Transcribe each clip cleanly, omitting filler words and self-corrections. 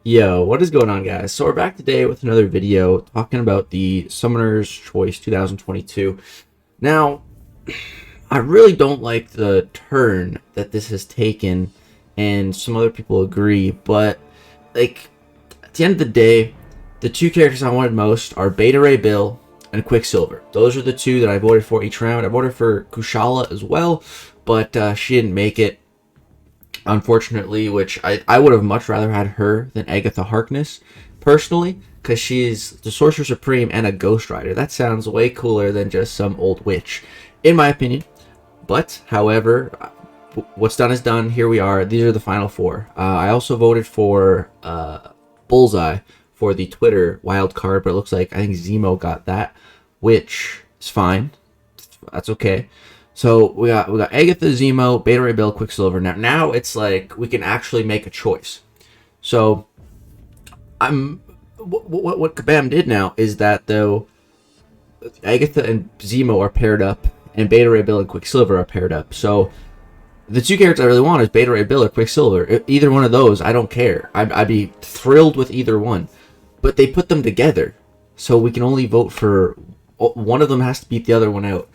Yo, what is going on, guys? So we're back today with another video talking about the Summoner's Choice 2022. Now, I really don't like the turn that this has taken, and some other people agree, but, like, at the end of the day, the two characters I wanted most are Beta Ray Bill and Quicksilver. Those are the two that I voted for each round. I voted for Kushala as well, but she didn't make it, unfortunately, which I would have much rather had her than Agatha Harkness, personally, because she's the Sorcerer Supreme and a Ghost Rider. That sounds way cooler than just some old witch, in my opinion. But, however, what's done is done. Here we are. These are the final four. I also voted for Bullseye for the Twitter wild card, but it looks like I think Zemo got that, which is fine. That's okay. So we got Agatha, Zemo, Beta Ray Bill, Quicksilver. Now it's like we can actually make a choice. So what Kabam did now is that, though, Agatha and Zemo are paired up, and Beta Ray Bill and Quicksilver are paired up. So the two characters I really want is Beta Ray Bill or Quicksilver. Either one of those, I don't care. I'd be thrilled with either one. But they put them together, so we can only vote for one of them. Has to beat the other one out,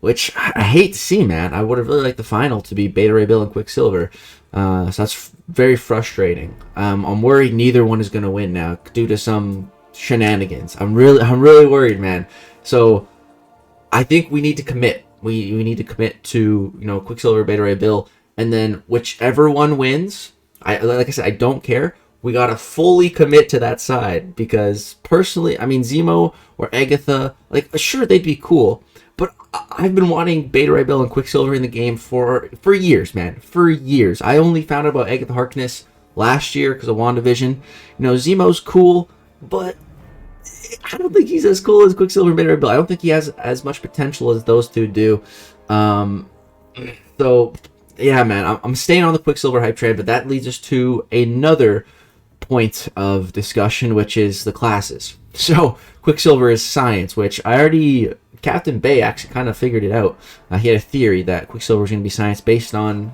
which I hate to see, man. I would have really liked the final to be Beta Ray Bill and Quicksilver. So that's very frustrating. I'm worried neither one is going to win now due to some shenanigans. I'm really worried, man. So I think we need to commit. We need to commit to, Quicksilver, Beta Ray Bill, and then whichever one wins, like I said, I don't care. We gotta fully commit to that side, because personally, I mean, Zemo or Agatha, like, sure, they'd be cool, but I've been wanting Beta Ray Bill and Quicksilver in the game for years, man. For years. I only found out about Agatha Harkness last year because of WandaVision. Zemo's cool, but I don't think he's as cool as Quicksilver and Beta Ray Bill. I don't think he has as much potential as those two do. So, yeah, man, I'm staying on the Quicksilver hype train, but that leads us to another point of discussion, which is the classes. So Quicksilver is science, which Captain Bay actually kind of figured it out. He had a theory that Quicksilver was going to be science based on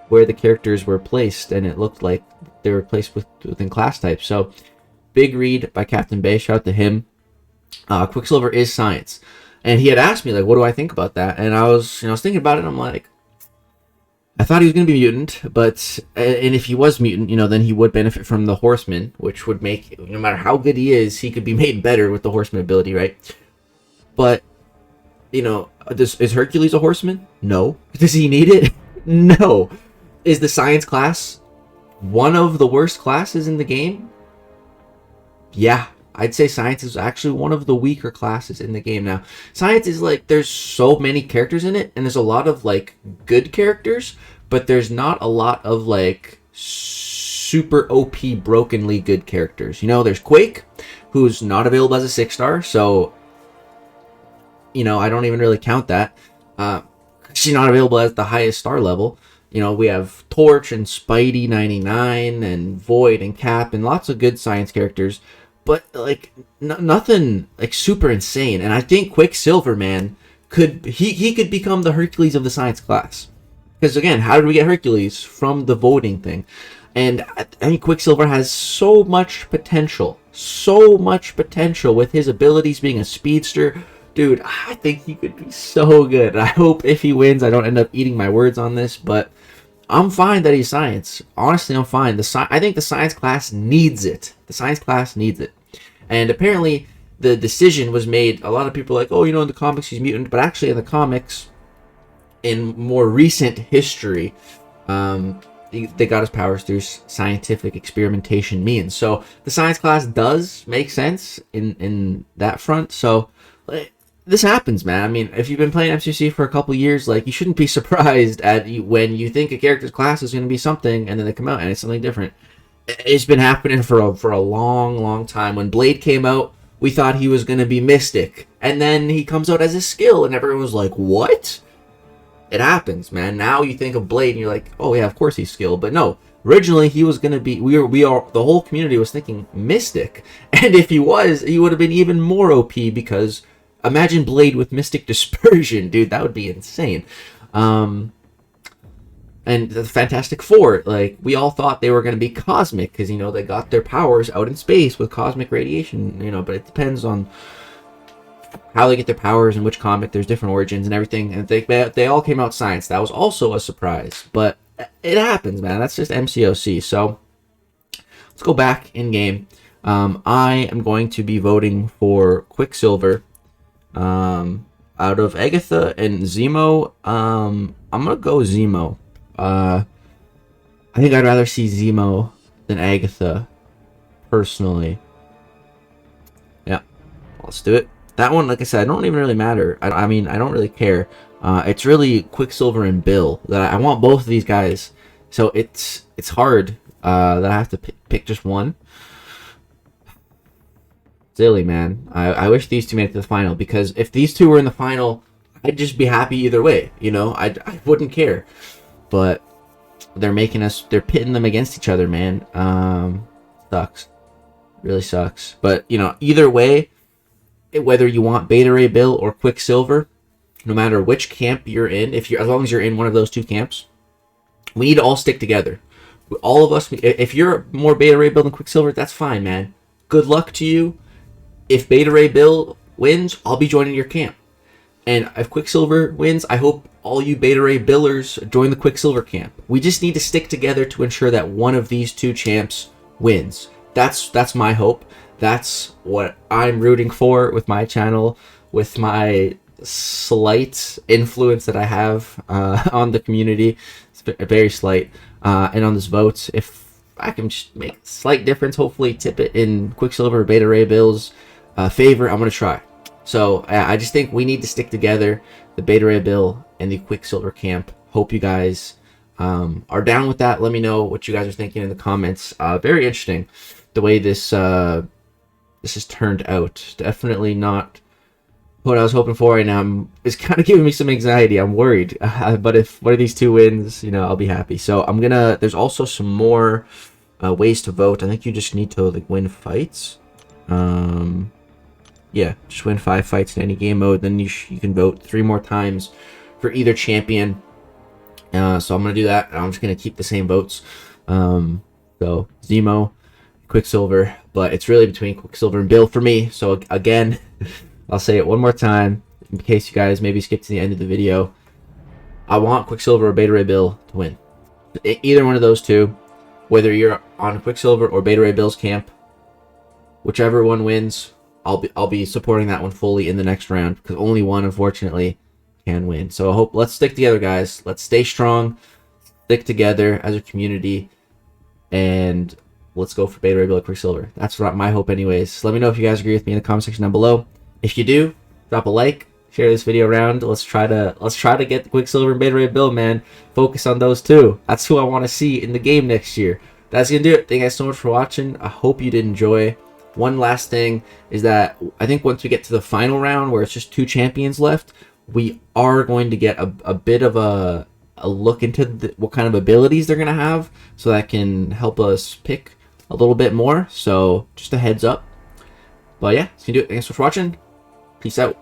where the characters were placed, and it looked like they were placed within class types. So big read by Captain Bay, shout out to him. Quicksilver is science, and he had asked me, like, what do I think about that? And I was thinking about it, and I'm like, I thought he was going to be mutant, and if he was mutant, then he would benefit from the Horseman, which would make, no matter how good he is, he could be made better with the Horseman ability, right? But, is Hercules a Horseman? No. Does he need it? No. Is the science class one of the worst classes in the game? Yeah. I'd say science is actually one of the weaker classes in the game now. Science is like, there's so many characters in it, and there's a lot of, like, good characters, but there's not a lot of, like, super OP brokenly good characters. There's Quake, who's not available as a 6-star, so, I don't even really count that. She's not available at the highest star level. We have Torch and Spidey 99 and Void and Cap and lots of good science characters. But, like, nothing, like, super insane. And I think Quicksilver, man, he could become the Hercules of the science class. Because, again, how did we get Hercules? From the voting thing. And I think Quicksilver has so much potential. So much potential with his abilities, being a speedster. Dude, I think he could be so good. I hope if he wins, I don't end up eating my words on this. But I'm fine that he's science. Honestly, I'm fine. I think the science class needs it. The science class needs it. And apparently, the decision was made. A lot of people are like, oh, in the comics he's mutant. But actually, in the comics, in more recent history, they got his powers through scientific experimentation means. So the science class does make sense in that front. So this happens, man. I mean, if you've been playing MCOC for a couple years, like, you shouldn't be surprised when you think a character's class is going to be something, and then they come out and it's something different. It's been happening for a long, long time. When Blade came out, we thought he was going to be Mystic, and then he comes out as a skill, and everyone was like, what? It happens, man. Now you think of Blade, and you're like, oh yeah, of course he's skill. But no, originally he was going to be, the whole community was thinking Mystic, and if he was, he would have been even more OP, because imagine Blade with Mystic Dispersion, dude, that would be insane. And the Fantastic Four, like, we all thought they were going to be cosmic because, you know, they got their powers out in space with cosmic radiation, you know, but it depends on how they get their powers and which comic. There's different origins and everything, and they all came out science. That was also a surprise, but it happens, man. That's just MCOC. So let's go back in game. I am going to be voting for Quicksilver. Out of Agatha and Zemo, I'm gonna go Zemo. I think I'd rather see Zemo than Agatha, personally. Yeah, let's do it. That one, like I said, I don't even really matter. I mean, I don't really care. It's really Quicksilver and Bill that I want both of these guys. So it's hard that I have to pick just one. Silly, man. I wish these two made it to the final, because if these two were in the final, I'd just be happy either way. You know, I wouldn't care. But they're pitting them against each other, man. Sucks. Really sucks. But, you know, either way, whether you want Beta Ray Bill or Quicksilver, no matter which camp you're in, as long as you're in one of those two camps, we need to all stick together. All of us, if you're more Beta Ray Bill than Quicksilver, that's fine, man. Good luck to you. If Beta Ray Bill wins, I'll be joining your camp. And if Quicksilver wins, I hope all you Beta Ray Billers join the Quicksilver camp. We just need to stick together to ensure that one of these two champs wins. That's my hope. That's what I'm rooting for with my channel, with my slight influence that I have on the community. It's very slight. And on this vote, if I can just make a slight difference, hopefully tip it in Quicksilver or Beta Ray Bill's favor, I'm going to try. So I just think we need to stick together, the Beta Ray Bill and the Quicksilver camp. Hope you guys are down with that. Let me know what you guys are thinking in the comments. Very interesting the way this has turned out. Definitely not what I was hoping for, and it's kind of giving me some anxiety. I'm worried, but if one of these two wins, you know, I'll be happy. So there's also some more ways to vote. I think you just need to like win fights. Yeah, just win 5 fights in any game mode. Then you can vote 3 more times for either champion. So I'm gonna do that. I'm just gonna keep the same votes. So Zemo, Quicksilver, but it's really between Quicksilver and Bill for me. So again, I'll say it one more time in case you guys maybe skip to the end of the video. I want Quicksilver or Beta Ray Bill to win. Either one of those two, whether you're on Quicksilver or Beta Ray Bill's camp, whichever one wins, I'll be supporting that one fully in the next round, because only one, unfortunately, can win. So let's stick together, guys. Let's stay strong, stick together as a community, and let's go for Beta Ray Bill or Quicksilver. That's my hope, anyways. Let me know if you guys agree with me in the comment section down below. If you do, drop a like, share this video around. Let's try to get the Quicksilver and Beta Ray Bill, man. Focus on those two. That's who I want to see in the game next year. That's gonna do it. Thank you guys so much for watching. I hope you did enjoy. One last thing is that I think once we get to the final round, where it's just 2 champions left, we are going to get a bit of a look into what kind of abilities they're going to have, so that can help us pick a little bit more. So just a heads up. But yeah, that's going to do it. Thanks for watching. Peace out.